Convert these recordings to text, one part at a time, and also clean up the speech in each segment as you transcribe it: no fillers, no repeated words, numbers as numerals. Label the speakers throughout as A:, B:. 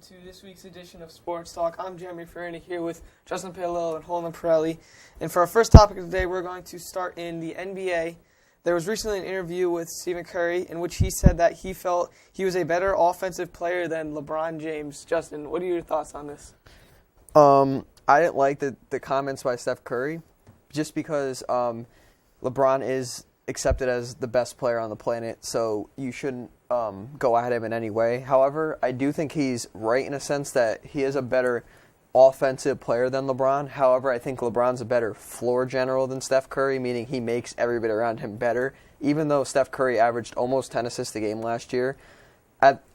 A: to this week's edition of Sports Talk. I'm Jeremy Ferrini here with Justin Palillo and Holman Pirelli. And for our first topic of the day, we're going to start in the NBA. There was recently an interview with Stephen Curry in which he said that he felt he was a better offensive player than LeBron James. Justin, what are your thoughts on this?
B: I didn't like the comments by Steph Curry just because LeBron is accepted as the best player on the planet, so you shouldn't go at him in any way. However, I do think he's right in a sense that he is a better offensive player than LeBron. However, I think LeBron's a better floor general than Steph Curry, meaning he makes everybody around him better. Even though Steph Curry averaged almost 10 assists a game last year,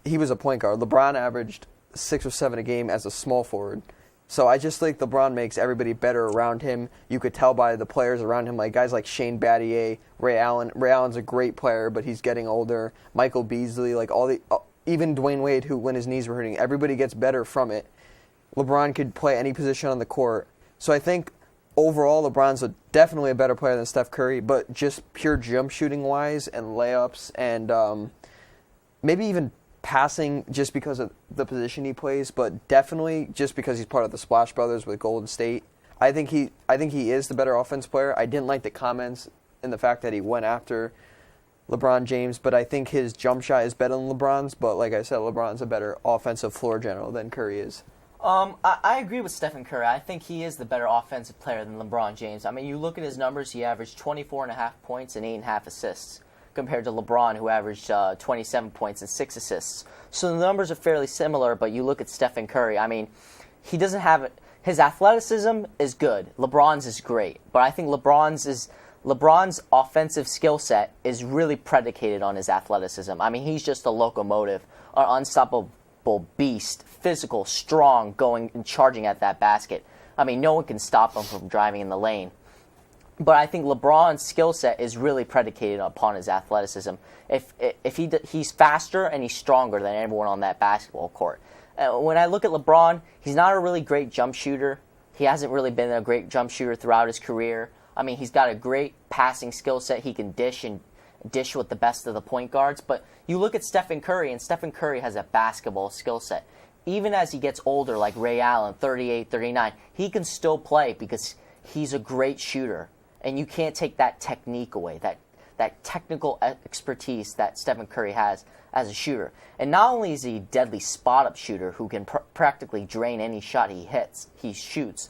B: he was a point guard. LeBron averaged 6 or 7 a game as a small forward. So I just think LeBron makes everybody better around him. You could tell by the players around him, like guys like Shane Battier, Ray Allen. Ray Allen's a great player, but he's getting older. Michael Beasley, like even Dwayne Wade, who when his knees were hurting, everybody gets better from it. LeBron could play any position on the court. So I think overall LeBron's definitely a better player than Steph Curry, but just pure jump shooting wise and layups and maybe even passing just because of the position he plays, but definitely just because he's part of the Splash Brothers with Golden State. I think he is the better offense player. I didn't like the comments and the fact that he went after LeBron James, but I think his jump shot is better than LeBron's. But like I said, LeBron's a better offensive floor general than Curry is.
C: I agree with Stephen Curry. I think he is the better offensive player than LeBron James. I mean, you look at his numbers, he averaged 24.5 points and 8.5 assists compared to LeBron, who averaged 27 points and 6 assists. So the numbers are fairly similar, but you look at Stephen Curry, I mean, he doesn't have his athleticism is good. LeBron's is great, but I think LeBron's offensive skill set is really predicated on his athleticism. I mean, he's just a locomotive, an unstoppable beast, physical, strong, going and charging at that basket. I mean, no one can stop him from driving in the lane. But I think LeBron's skill set is really predicated upon his athleticism. If he's faster and he's stronger than everyone on that basketball court. When I look at LeBron, he's not a really great jump shooter. He hasn't really been a great jump shooter throughout his career. I mean, he's got a great passing skill set. He can dish with the best of the point guards. But you look at Stephen Curry, and Stephen Curry has a basketball skill set. Even as he gets older, like Ray Allen, 38, 39, he can still play because he's a great shooter. And you can't take that technique away, that technical expertise that Stephen Curry has as a shooter. And not only is he a deadly spot-up shooter who can practically drain any shot he shoots,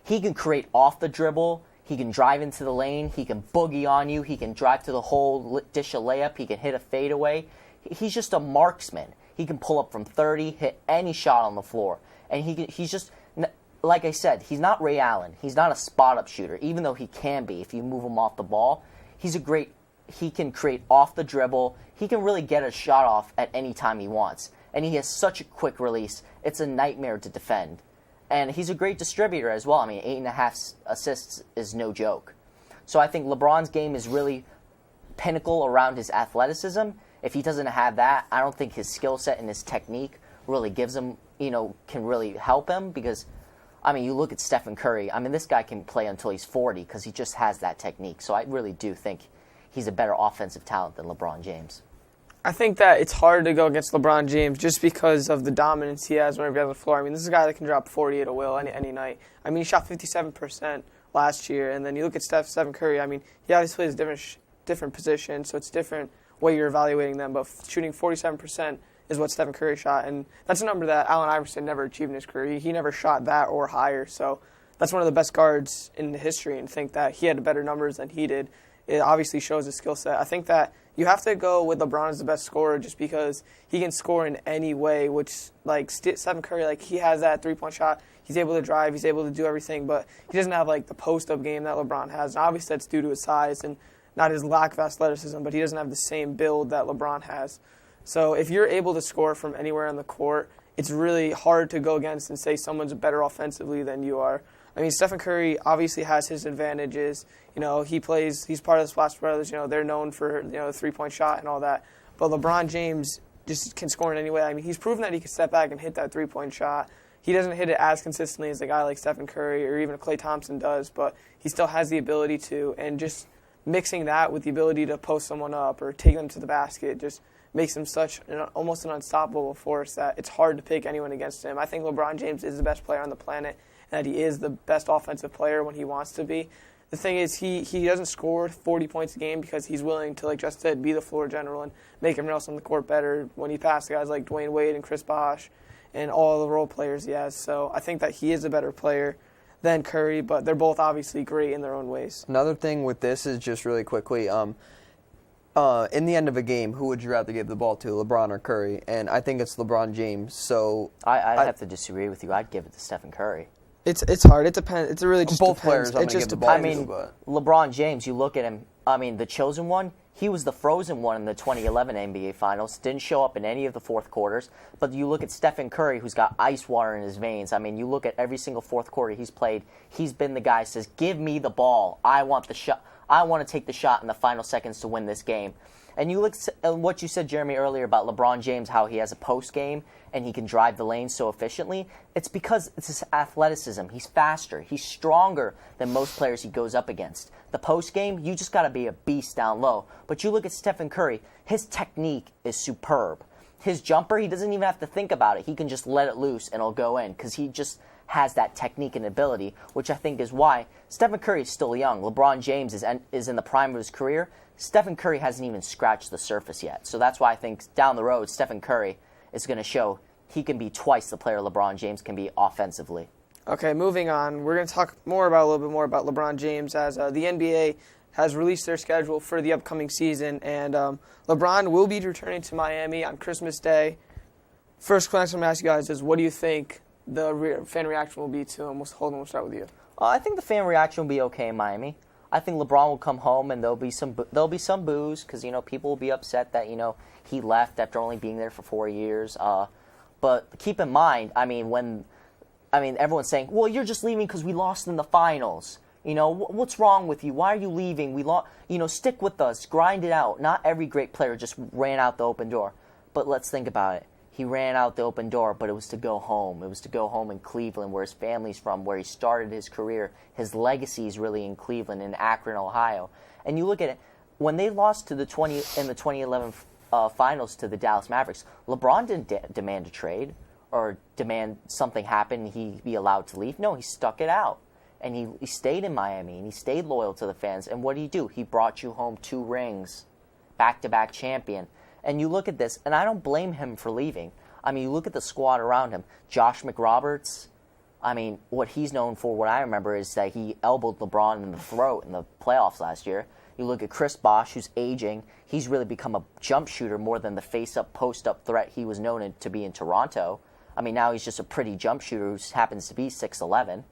C: he can create off the dribble, he can drive into the lane, he can boogie on you, he can drive to the hole, dish a layup, he can hit a fadeaway. He's just a marksman. He can pull up from 30, hit any shot on the floor. And he's just... Like I said, he's not Ray Allen. He's not a spot-up shooter, even though he can be if you move him off the ball. He can create off the dribble. He can really get a shot off at any time he wants. And he has such a quick release. It's a nightmare to defend. And he's a great distributor as well. I mean, 8.5 assists is no joke. So I think LeBron's game is really pinnacle around his athleticism. If he doesn't have that, I don't think his skill set and his technique really gives him, can really help him because... I mean, you look at Stephen Curry. I mean, this guy can play until he's 40 because he just has that technique. So I really do think he's a better offensive talent than LeBron James.
A: I think that it's hard to go against LeBron James just because of the dominance he has whenever he's on the floor. I mean, this is a guy that can drop 40 at a will any night. I mean, he shot 57% last year. And then you look at Stephen Curry. I mean, he obviously plays different positions, so it's different way you're evaluating them. But shooting 47% is what Stephen Curry shot, and that's a number that Allen Iverson never achieved in his career. He never shot that or higher, so that's one of the best guards in history, and think that he had better numbers than he did. It obviously shows his skill set. I think that you have to go with LeBron as the best scorer just because he can score in any way, which, like, Stephen Curry, like, he has that three-point shot. He's able to drive. He's able to do everything, but he doesn't have, like, the post-up game that LeBron has. And obviously that's due to his size and not his lack of athleticism, but he doesn't have the same build that LeBron has. So if you're able to score from anywhere on the court, it's really hard to go against and say someone's better offensively than you are. I mean, Stephen Curry obviously has his advantages. He's part of the Splash Brothers. They're known for, the three-point shot and all that. But LeBron James just can score in any way. I mean, he's proven that he can step back and hit that three-point shot. He doesn't hit it as consistently as a guy like Stephen Curry or even Klay Thompson does, but he still has the ability to. And just mixing that with the ability to post someone up or take them to the basket just makes him almost an unstoppable force that it's hard to pick anyone against him. I think LeBron James is the best player on the planet, and that he is the best offensive player when he wants to be. The thing is, he doesn't score 40 points a game because he's willing to, like Just said, be the floor general and make everyone else on the court better when he passes guys like Dwayne Wade and Chris Bosh and all the role players he has. So I think that he is a better player than Curry, but they're both obviously great in their own ways.
B: Another thing with this is just really quickly, in the end of a game, who would you rather give the ball to, LeBron or Curry? And I think it's LeBron James. So
C: I have to disagree with you. I'd give it to Stephen Curry.
A: It's hard. It depends. It really just
B: both
A: depends.
B: players. I'm
A: It just
B: give the ball
A: depends.
B: to, but
C: LeBron James, you look at him, the chosen one, he was the frozen one in the 2011 NBA Finals, didn't show up in any of the fourth quarters. But you look at Stephen Curry, who's got ice water in his veins. You look at every single fourth quarter he's played, he's been the guy who says, give me the ball. I want the shot. I want to take the shot in the final seconds to win this game. And you look at what you said, Jeremy, earlier about LeBron James, how he has a post game and he can drive the lane so efficiently. It's because it's his athleticism. He's faster. He's stronger than most players he goes up against. The post game, you just got to be a beast down low. But you look at Stephen Curry, his technique is superb. His jumper, he doesn't even have to think about it. He can just let it loose and it'll go in because he just has that technique and ability, which I think is why Stephen Curry is still young. LeBron James is in the prime of his career. Stephen Curry hasn't even scratched the surface yet. So that's why I think down the road, Stephen Curry is going to show he can be twice the player LeBron James can be offensively.
A: Okay, moving on. We're going to talk a little bit more about LeBron James as the NBA has released their schedule for the upcoming season, and LeBron will be returning to Miami on Christmas Day. First question I'm going to ask you guys is, what do you think the fan reaction will be to him? We'll start with you.
C: I think the fan reaction will be okay in Miami. I think LeBron will come home and there'll be some boos because people will be upset that he left after only being there for 4 years. But keep in mind, when everyone's saying, well, you're just leaving because we lost in the finals. What's wrong with you? Why are you leaving? We lost. Stick with us. Grind it out. Not every great player just ran out the open door. But let's think about it. He ran out the open door, but it was to go home. It was to go home in Cleveland, where his family's from, where he started his career. His legacy is really in Cleveland, in Akron, Ohio. And you look at it, when they lost in the 2011 finals to the Dallas Mavericks, LeBron didn't demand a trade or demand something happen and he be allowed to leave. No, he stuck it out. And he stayed in Miami, and he stayed loyal to the fans. And what did he do? He brought you home 2 rings, back-to-back champion. And you look at this, and I don't blame him for leaving. You look at the squad around him. Josh McRoberts, what he's known for, what I remember, is that he elbowed LeBron in the throat in the playoffs last year. You look at Chris Bosh, who's aging. He's really become a jump shooter more than the face-up, post-up threat he was known to be in Toronto. Now he's just a pretty jump shooter who happens to be 6'11".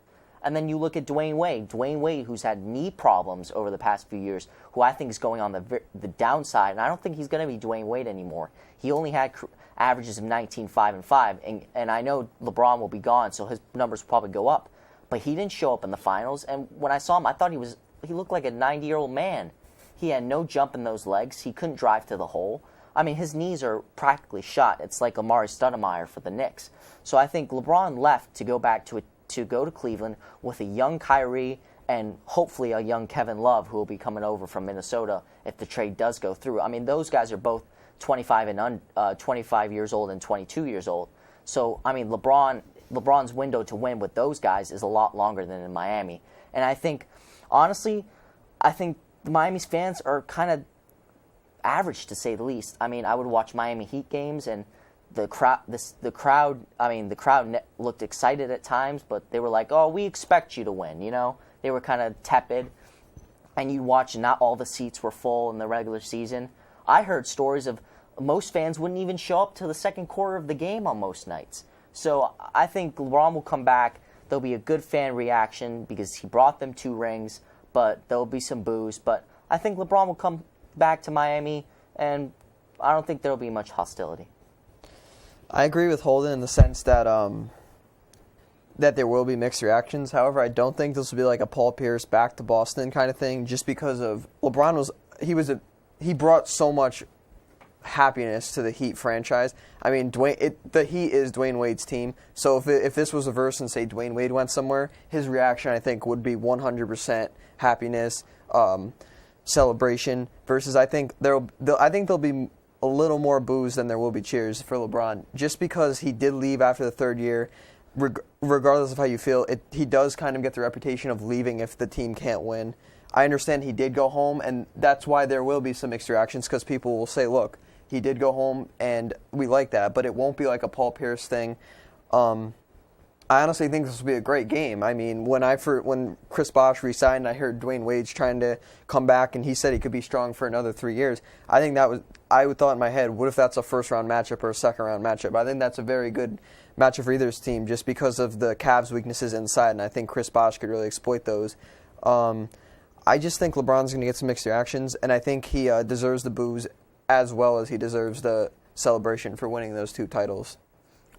C: And then you look at Dwayne Wade, who's had knee problems over the past few years, who I think is going on the downside, and I don't think he's going to be Dwayne Wade anymore. He only had averages of 19, 5, and 5, and I know LeBron will be gone, so his numbers will probably go up. But he didn't show up in the finals, and when I saw him, I thought he looked like a 90-year-old man. He had no jump in those legs. He couldn't drive to the hole. His knees are practically shot. It's like Amari Stoudemire for the Knicks. So I think LeBron left to go back to go to Cleveland with a young Kyrie and hopefully a young Kevin Love, who will be coming over from Minnesota if the trade does go through. Those guys are both 25 years old and 22 years old. So LeBron's window to win with those guys is a lot longer than in Miami. And I think, honestly, Miami's fans are kind of average, to say the least. I would watch Miami Heat games, and the crowd looked excited at times, but they were like, "Oh, we expect you to win." They were kind of tepid, and you'd watch, and not all the seats were full in the regular season. I heard stories of most fans wouldn't even show up to the second quarter of the game on most nights. So I think LeBron will come back. There'll be a good fan reaction because he brought them 2 rings, but there'll be some boos. But I think LeBron will come back to Miami, and I don't think there'll be much hostility.
B: I agree with Holden in the sense that that there will be mixed reactions. However, I don't think this will be like a Paul Pierce back to Boston kind of thing, just because of LeBron he brought so much happiness to the Heat franchise. The Heat is Dwayne Wade's team. So if this was a verse and say Dwayne Wade went somewhere, his reaction I think would be 100% happiness, celebration. Versus I think there'll be a little more boos than there will be cheers for LeBron, just because he did leave after the third year. Regardless of how you feel, he does kind of get the reputation of leaving if the team can't win. I understand he did go home, and that's why there will be some mixed reactions, because people will say, look, he did go home, and we like that, but it won't be like a Paul Pierce thing. I honestly think this will be a great game. I mean, when Chris Bosh re-signed, I heard Dwayne Wade's trying to come back, and he said he could be strong for another 3 years. I think I thought in my head, what if that's a first-round matchup or a second-round matchup? I think that's a very good matchup for either team just because of the Cavs' weaknesses inside, and I think Chris Bosh could really exploit those. I just think LeBron's going to get some mixed reactions, and I think he deserves the boos as well as he deserves the celebration for winning those 2 titles.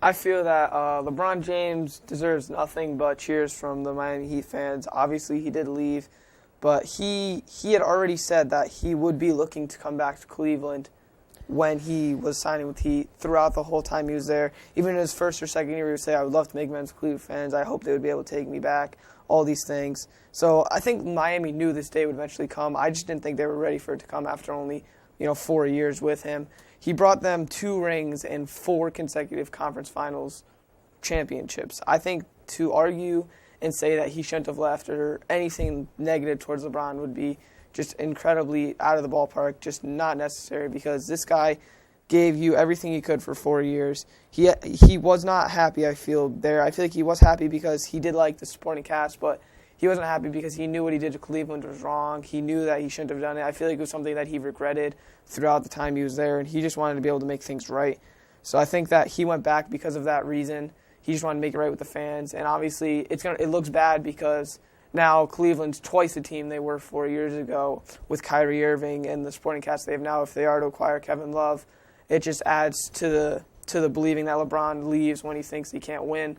A: I feel that LeBron James deserves nothing but cheers from the Miami Heat fans. Obviously, he did leave, but he had already said that he would be looking to come back to Cleveland when he was signing with Heat throughout the whole time he was there. Even in his first or second year, he would say, I would love to make amends to Cleveland fans. I hope they would be able to take me back, all these things. So I think Miami knew this day would eventually come. I just didn't think they were ready for it to come after only 4 years with him. He brought them 2 rings and 4 consecutive conference finals championships. I think to argue and say that he shouldn't have left or anything negative towards LeBron would be just incredibly out of the ballpark, just not necessary, because this guy gave you everything he could for 4 years. He was not happy, I feel, there. I feel like he was happy because he did like the supporting cast, but he wasn't happy because he knew what he did to Cleveland was wrong. He knew that he shouldn't have done it. I feel like it was something that he regretted throughout the time he was there, and he just wanted to be able to make things right. So I think that he went back because of that reason. He just wanted to make it right with the fans, and obviously it looks bad because now Cleveland's twice the team they were 4 years ago with Kyrie Irving and the supporting cast they have now. If they are to acquire Kevin Love, it just adds to the believing that LeBron leaves when he thinks he can't win.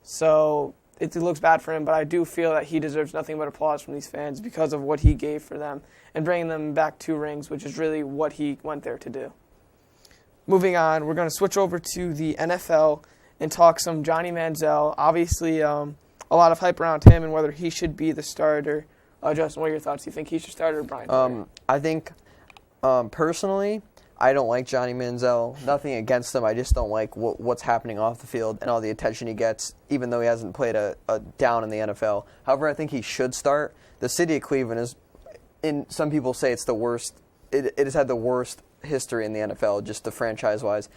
A: So it looks bad for him, but I do feel that he deserves nothing but applause from these fans because of what he gave for them and bringing them back 2 rings, which is really what he went there to do. Moving on, we're going to switch over to the NFL and talk some Johnny Manziel. Obviously, a lot of hype around him and whether he should be the starter. Justin, what are your thoughts? Do you think he should start or Brian Hoyer?
B: I think, personally, I don't like Johnny Manziel. Nothing against him. I just don't like what's happening off the field and all the attention he gets, even though he hasn't played a down in the NFL. However, I think he should start. The city of Cleveland is, some people say it's the worst. It has had the worst history in the NFL, just the franchise-wise.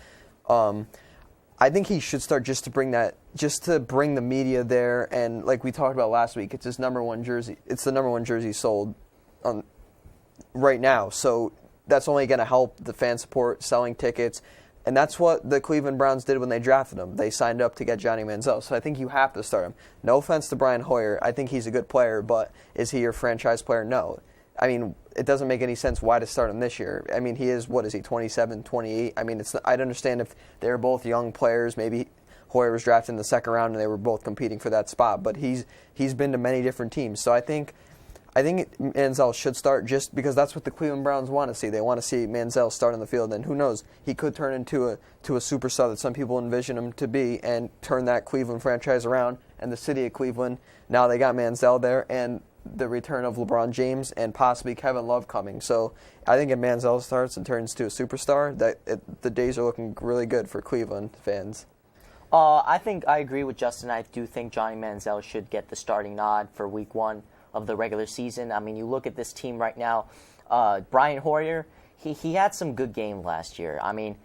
B: I think he should start just to bring the media there, and like we talked about last week, it's his number 1 jersey. It's the number 1 jersey sold right now. So that's only going to help the fan support, selling tickets, and that's what the Cleveland Browns did when they drafted him. They signed up to get Johnny Manziel, so I think you have to start him. No offense to Brian Hoyer. I think he's a good player, but is he your franchise player? No. I mean, it doesn't make any sense why to start him this year. I mean, he is, 27, 28? I mean, I'd understand if they were both young players. Maybe Hoyer was drafted in the second round and they were both competing for that spot, but he's been to many different teams. So I think Manziel should start just because that's what the Cleveland Browns want to see. They want to see Manziel start on the field, and who knows, he could turn into a superstar that some people envision him to be and turn that Cleveland franchise around. And the city of Cleveland, now they got Manziel there and the return of LeBron James and possibly Kevin Love coming. So I think if Manziel starts and turns to a superstar, the days are looking really good for Cleveland fans.
C: I think I agree with Justin. I do think Johnny Manziel should get the starting nod for Week 1 of the regular season. I mean, you look at this team right now. Brian Hoyer, he had some good games last year. I mean,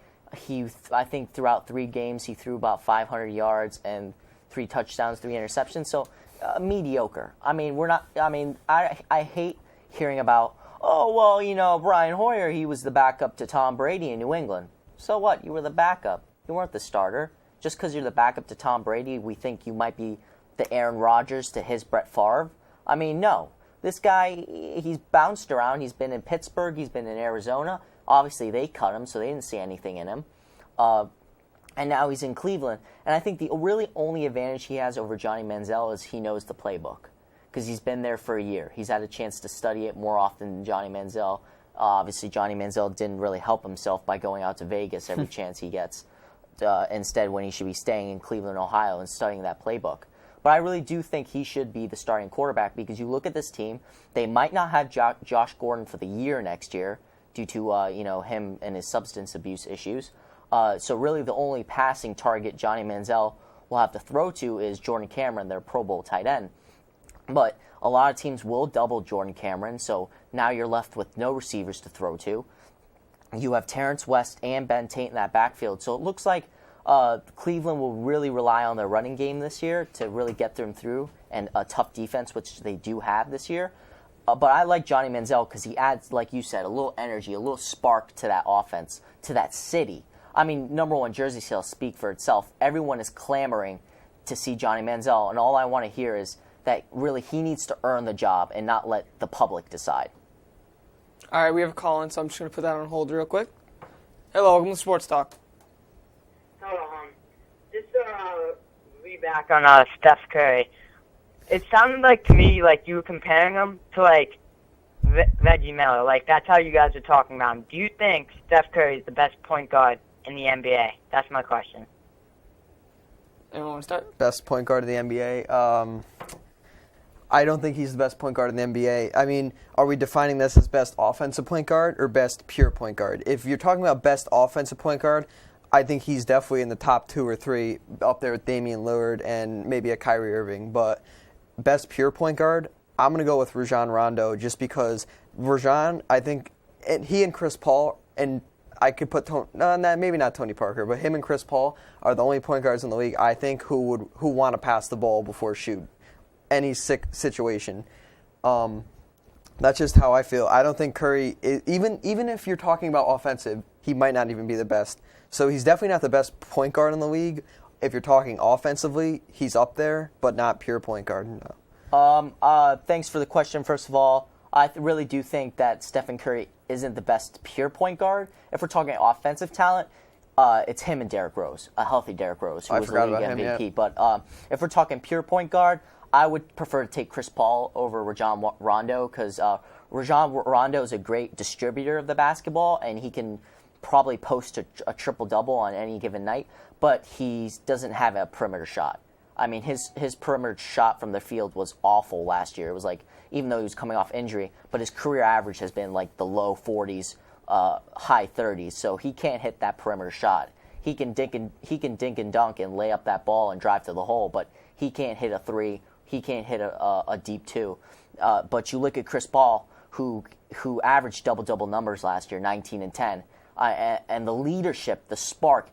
C: I think throughout 3 games he threw about 500 yards and 3 touchdowns, 3 interceptions. So mediocre. I mean, I hate hearing about, Brian Hoyer, he was the backup to Tom Brady in New England. So what? You were the backup. You weren't the starter. Just because you're the backup to Tom Brady, we think you might be the Aaron Rodgers to his Brett Favre. I mean, no. This guy, he's bounced around. He's been in Pittsburgh. He's been in Arizona. Obviously, they cut him, so they didn't see anything in him. And now he's in Cleveland. And I think the really only advantage he has over Johnny Manziel is he knows the playbook because he's been there for a year. He's had a chance to study it more often than Johnny Manziel. Obviously, Johnny Manziel didn't really help himself by going out to Vegas every chance he gets. Instead, when he should be staying in Cleveland, Ohio, and studying that playbook. But I really do think he should be the starting quarterback because you look at this team, they might not have Josh Gordon for the year next year due to him and his substance abuse issues. So really the only passing target Johnny Manziel will have to throw to is Jordan Cameron, their Pro Bowl tight end. But a lot of teams will double Jordan Cameron, so now you're left with no receivers to throw to. You have Terrence West and Ben Tate in that backfield, so it looks like Cleveland will really rely on their running game this year to really get them through, and a tough defense, which they do have this year. But I like Johnny Manziel because he adds, like you said, a little energy, a little spark to that offense, to that city. I mean, number one, jersey sales speak for itself. Everyone is clamoring to see Johnny Manziel, and all I want to hear is that really he needs to earn the job and not let the public decide.
A: All right, we have a call in, so I'm just going to put that on hold real quick. Hello, welcome to Sports Talk.
D: Hello, just read back on Steph Curry. It sounded like to me like you were comparing him to like Reggie Miller. Like that's how you guys are talking about him. Do you think Steph Curry is the best point guard in the NBA? That's my question.
A: Anyone want to start?
B: Best point guard in the NBA. I don't think he's the best point guard in the NBA. I mean, are we defining this as best offensive point guard or best pure point guard? If you're talking about best offensive point guard, I think he's definitely in the top 2 or 3, up there with Damian Lillard and maybe a Kyrie Irving. But best pure point guard, I'm going to go with Rajon Rondo just because Rajon, I think, and he and Chris Paul, and I could put maybe not Tony Parker, but him and Chris Paul are the only point guards in the league I think who want to pass the ball before shoot any situation. That's just how I feel. I don't think Curry, even if you're talking about offensive, he might not even be the best. So he's definitely not the best point guard in the league. If you're talking offensively, he's up there, but not pure point guard. No.
C: Thanks for the question, first of all. I really do think that Stephen Curry isn't the best pure point guard. If we're talking offensive talent, it's him and Derrick Rose, a healthy Derrick Rose, who was the league MVP.
B: Yeah.
C: But if we're talking pure point guard, I would prefer to take Chris Paul over Rajon Rondo because Rajon Rondo is a great distributor of the basketball, and he can probably post a triple-double on any given night, but he doesn't have a perimeter shot. I mean, his perimeter shot from the field was awful last year. It was like, even though he was coming off injury, but his career average has been like the low 40s, high 30s, so he can't hit that perimeter shot. He can dink and dunk and lay up that ball and drive to the hole, but he can't hit a 3. He can't hit a deep 2. But you look at Chris Paul, who averaged double-double numbers last year, 19 and 10, and the leadership, the spark.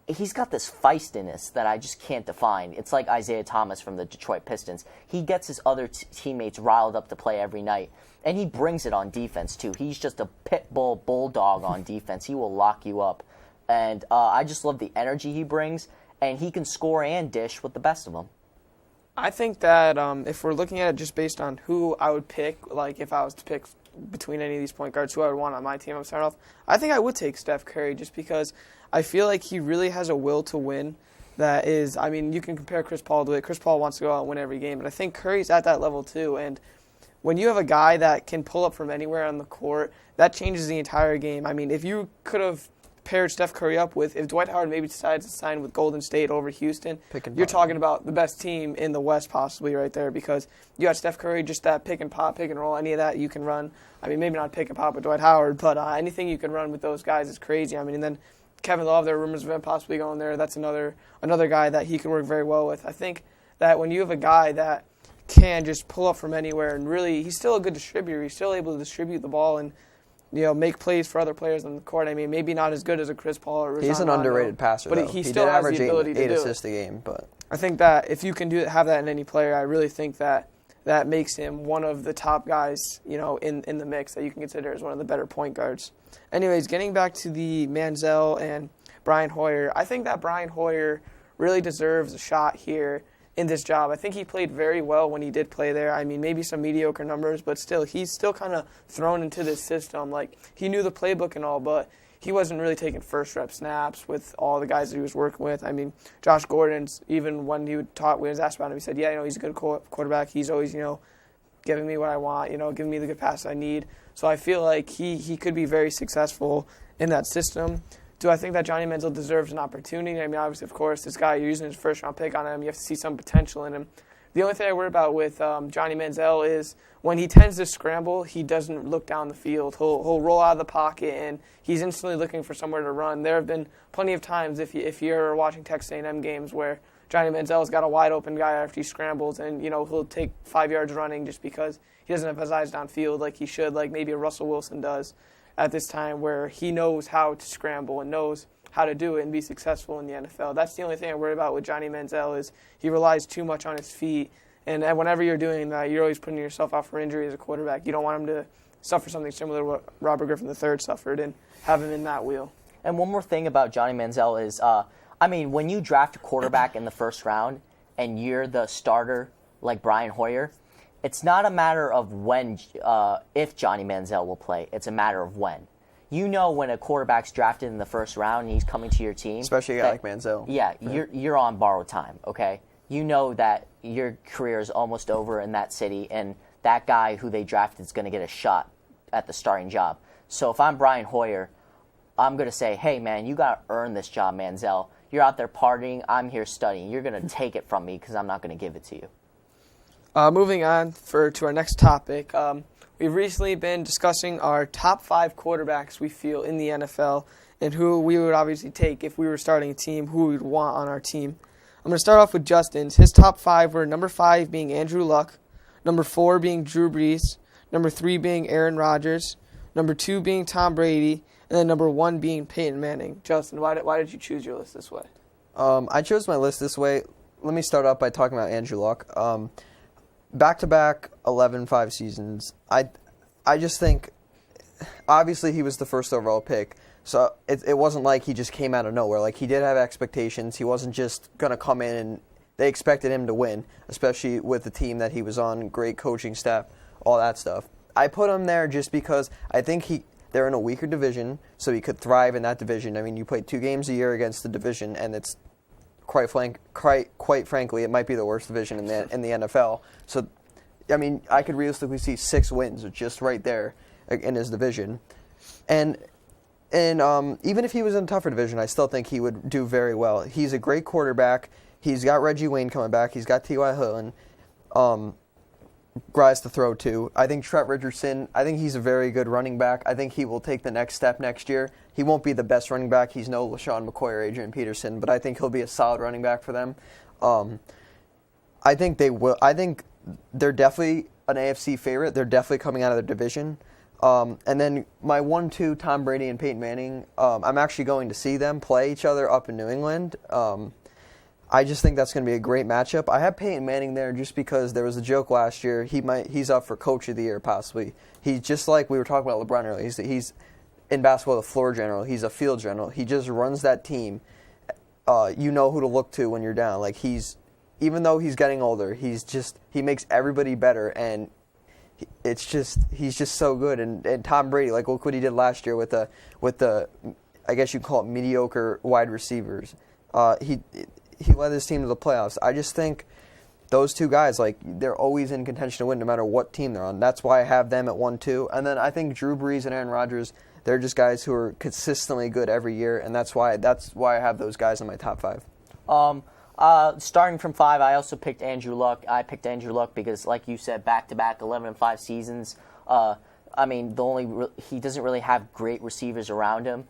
C: He's got this feistiness that I just can't define. It's like Isaiah Thomas from the Detroit Pistons. He gets his other teammates riled up to play every night, and he brings it on defense, too. He's just a pit bull bulldog on defense. He will lock you up. And I just love the energy he brings, and he can score and dish with the best of them.
A: I think that if we're looking at it just based on who I would pick, like if I was to pick between any of these point guards, who I would want on my team, I'm starting off, I think I would take Steph Curry just because I feel like he really has a will to win that is, I mean, you can compare Chris Paul to it. Chris Paul wants to go out and win every game, and I think Curry's at that level too. And when you have a guy that can pull up from anywhere on the court, that changes the entire game. I mean, if you could have paired Steph Curry up with, if Dwight Howard maybe decides to sign with Golden State over Houston, you're talking about the best team in the West possibly right there because you got Steph Curry, just that pick and pop, pick and roll, any of that you can run. I mean, maybe not pick and pop with Dwight Howard, but anything you can run with those guys is crazy. I mean, and then Kevin Love, there are rumors of him possibly going there. That's another guy that he can work very well with. I think that when you have a guy that can just pull up from anywhere and really, he's still a good distributor. He's still able to distribute the ball and make plays for other players on the court. I mean, maybe not as good as a Chris Paul or Rajon
B: He's an
A: Rondo,
B: underrated passer,
A: but
B: though.
A: he still has the ability to do it.
B: 8 assists a game, but
A: I think that if you can have that in any player, I really think that makes him one of the top guys, in the mix that you can consider as one of the better point guards. Anyways, getting back to the Manziel and Brian Hoyer, I think that Brian Hoyer really deserves a shot here in this job. I think he played very well when he did play there. I mean, maybe some mediocre numbers, but still, he's still kind of thrown into this system. Like, he knew the playbook and all, but he wasn't really taking first-rep snaps with all the guys that he was working with. I mean, Josh Gordon's, even when he was asked about him, he said, yeah, he's a good quarterback. He's always, giving me what I want, giving me the good pass I need. So I feel like he could be very successful in that system. Do I think that Johnny Manziel deserves an opportunity? I mean, obviously, of course, this guy, you're using his first-round pick on him. You have to see some potential in him. The only thing I worry about with Johnny Manziel is when he tends to scramble, he doesn't look down the field. He'll roll out of the pocket, and he's instantly looking for somewhere to run. There have been plenty of times, if you're watching Texas A&M games, where Johnny Manziel's got a wide open guy after he scrambles, and he'll take 5 yards running just because he doesn't have his eyes downfield like he should, like maybe a Russell Wilson does at this time, where he knows how to scramble and knows how to do it and be successful in the NFL. That's the only thing I worry about with Johnny Manziel is he relies too much on his feet. And whenever you're doing that, you're always putting yourself out for injury as a quarterback. You don't want him to suffer something similar to what Robert Griffin III suffered and have him in that wheel.
C: And one more thing about Johnny Manziel is, when you draft a quarterback in the first round and you're the starter like Brian Hoyer, it's not a matter of if Johnny Manziel will play. It's a matter of when. You know when a quarterback's drafted in the first round and he's coming to your team.
B: Especially a guy like Manziel.
C: Yeah, you're on borrowed time, okay? You know that your career is almost over in that city, and that guy who they drafted is going to get a shot at the starting job. So if I'm Brian Hoyer, I'm going to say, hey, man, you got to earn this job, Manziel. You're out there partying. I'm here studying. You're going to take it from me because I'm not going to give it to you.
A: Moving on to our next topic, we've recently been discussing our top 5 quarterbacks we feel in the NFL and who we would obviously take if we were starting a team, who we'd want on our team. I'm going to start off with Justin's. His top 5 were number 5 being Andrew Luck, number 4 being Drew Brees, number 3 being Aaron Rodgers, number 2 being Tom Brady, and then number 1 being Peyton Manning. Justin, why did you choose your list this way?
B: I chose my list this way. Let me start off by talking about Andrew Luck. Back-to-back 11-5 seasons. I just think, obviously he was the first overall pick, so it wasn't like he just came out of nowhere. Like, he did have expectations. He wasn't just going to come in and they expected him to win, especially with the team that he was on, great coaching staff, all that stuff. I put him there just because I think they're in a weaker division, so he could thrive in that division. I mean, you play 2 games a year against the division, and it's quite frankly, it might be the worst division in the NFL. So, I mean, I could realistically see 6 wins just right there in his division. And even if he was in a tougher division, I still think he would do very well. He's a great quarterback. He's got Reggie Wayne coming back. He's got T.Y. Hilton. Guys to throw to. I think Trent Richardson, I think he's a very good running back. I think he will take the next step next year. He won't be the best running back. He's no LaShawn McCoy or Adrian Peterson, but I think he'll be a solid running back for them. I think they will. I think they're definitely an AFC favorite. They're definitely coming out of their division. And then my 1-2, Tom Brady and Peyton Manning, I'm actually going to see them play each other up in New England. I just think that's going to be a great matchup. I have Peyton Manning there just because there was a joke last year. He's up for Coach of the Year possibly. He's just like we were talking about LeBron earlier. He's in basketball the floor general. He's a field general. He just runs that team. You know who to look to when you're down. Like even though he's getting older, he makes everybody better, and he's just so good. And Tom Brady, like look what he did last year with the I guess you'd call it mediocre wide receivers. He led his team to the playoffs. I just think those 2 guys, like, they're always in contention to win no matter what team they're on. That's why I have them at 1-2. And then I think Drew Brees and Aaron Rodgers, they're just guys who are consistently good every year, and that's why I have those guys in my top 5.
C: Starting from 5, I also picked Andrew Luck. I picked Andrew Luck because, like you said, back-to-back 11-5 seasons. He doesn't really have great receivers around him.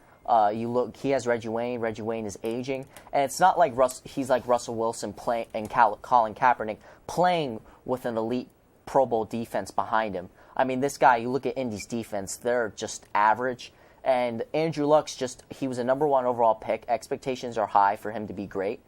C: He has Reggie Wayne. Reggie Wayne is aging, and it's not like he's like Russell Wilson and Colin Kaepernick playing with an elite Pro Bowl defense behind him. I mean, this guy, you look at Indy's defense, they're just average, and Andrew Luck's he was a number 1 overall pick. Expectations are high for him to be great.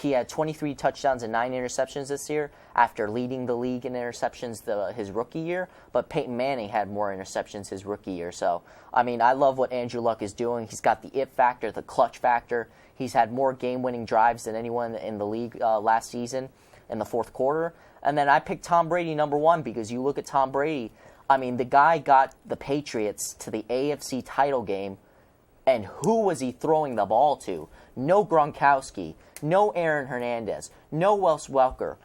C: He had 23 touchdowns and 9 interceptions this year after leading the league in interceptions his rookie year, but Peyton Manning had more interceptions his rookie year. So, I mean, I love what Andrew Luck is doing. He's got the it factor, the clutch factor. He's had more game-winning drives than anyone in the league last season in the fourth quarter. And then I picked Tom Brady number 1 because you look at Tom Brady, I mean, the guy got the Patriots to the AFC title game, and who was he throwing the ball to? No Gronkowski, no Aaron Hernandez, no Wes Welker.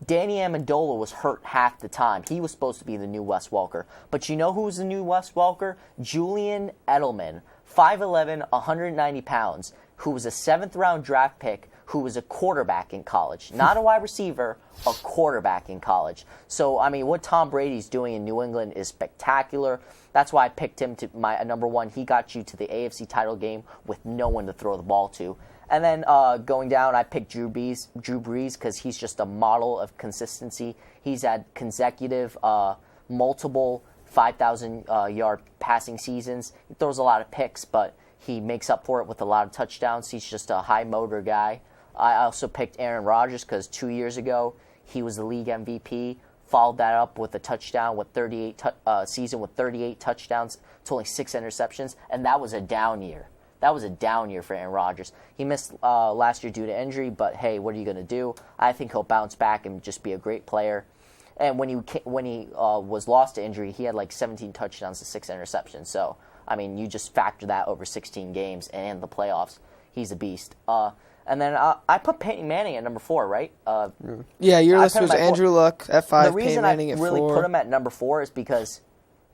C: Danny Amendola was hurt half the time. He was supposed to be the new Wes Welker. But you know who was the new Wes Welker? Julian Edelman, 5'11", 190 pounds, who was a 7th-round draft pick, who was a quarterback in college. Not a wide receiver, a quarterback in college. So, I mean, what Tom Brady's doing in New England is spectacular. That's why I picked him to my number one. He got you to the AFC title game with no one to throw the ball to. And then going down, I picked Drew Brees because he's just a model of consistency. He's had consecutive, multiple 5,000-yard passing seasons. He throws a lot of picks, but he makes up for it with a lot of touchdowns. He's just a high-motor guy. I also picked Aaron Rodgers because 2 years ago, he was the league MVP. Followed that up with a touchdown with 38 season with 38 touchdowns to only 6 interceptions, and that was a down year. That was a down year for Aaron Rodgers. He missed last year due to injury, but hey, what are you going to do? I think he'll bounce back and just be a great player. And when he was lost to injury, he had like 17 touchdowns to 6 interceptions. So, I mean, you just factor that over 16 games and the playoffs. He's a beast. And then I put Peyton Manning at number 4, right?
A: Yeah, your list was Andrew Luck at 5, Peyton Manning at 4.
C: The reason I really put him at number 4 is because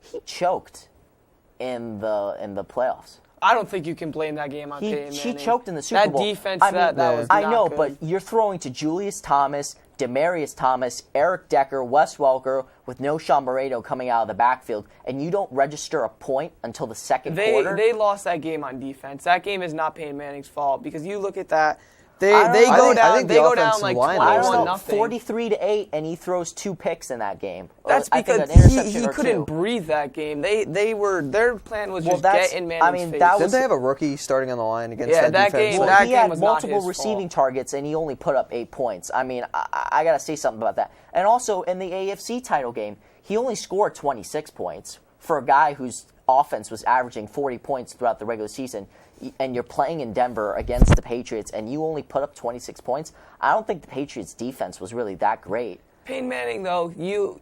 C: he choked in the playoffs.
A: I don't think you can blame that game on Peyton Manning.
C: He choked in the Super Bowl.
A: That defense, that was not
C: I know,
A: good.
C: but you're throwing to Julius Thomas, Demaryius Thomas, Eric Decker, Wes Welker, with no Sean Moreto coming out of the backfield, and you don't register a point until the second quarter?
A: They lost that game on defense. That game is not Peyton Manning's fault because you look at that. They
B: I
A: go
B: think
A: down
B: offensive
A: like
B: line
A: 21-0.
C: 43-8, and he throws 2 picks in that game.
A: That's
C: I think
A: because
C: an interception
A: he
C: or
A: couldn't
C: 2.
A: breathe that game. Their plan was just get in Manning's face.
B: Didn't they have a rookie starting on the line against that defense?
A: Game,
C: Well,
A: that
C: he
A: game
C: had
A: was not
C: multiple
A: his
C: receiving
A: fault.
C: targets, and he only put up 8 points. I mean, I got to say something about that. And also, in the AFC title game, he only scored 26 points for a guy whose offense was averaging 40 points throughout the regular season, and you're playing in Denver against the Patriots, and you only put up 26 points. I don't think the Patriots' defense was really that great.
A: Peyton Manning, though, you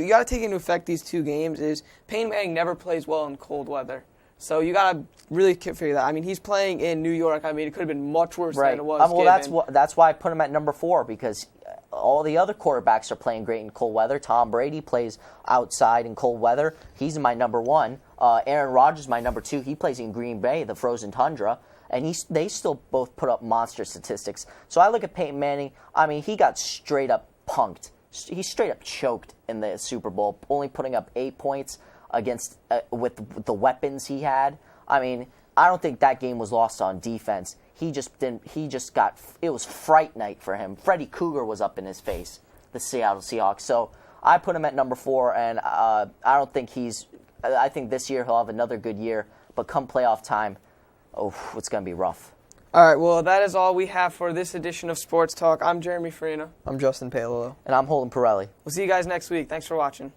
A: got to take into effect these 2 games is Peyton Manning never plays well in cold weather. So you got to really figure that. I mean, he's playing in New York. I mean, it could have been much worse than it was.
C: Well, that's why I put him at number 4, because all the other quarterbacks are playing great in cold weather. Tom Brady plays outside in cold weather. He's my number 1. Aaron Rodgers, my number 2. He plays in Green Bay, the frozen tundra, and they still both put up monster statistics. So I look at Peyton Manning. I mean, he got straight up punked. He straight up choked in the Super Bowl, only putting up 8 points against with the weapons he had. I mean, I don't think that game was lost on defense. He just didn't. He just got. It was fright night for him. Freddy Cougar was up in his face. The Seattle Seahawks. So I put him at number 4, and I don't think he's. I think this year he'll have another good year, but come playoff time, it's going to be rough.
A: All right, well, that is all we have for this edition of Sports Talk. I'm Jeremy Farina.
B: I'm Justin Palolo.
C: And I'm Holden Pirelli.
A: We'll see you guys next week. Thanks for watching.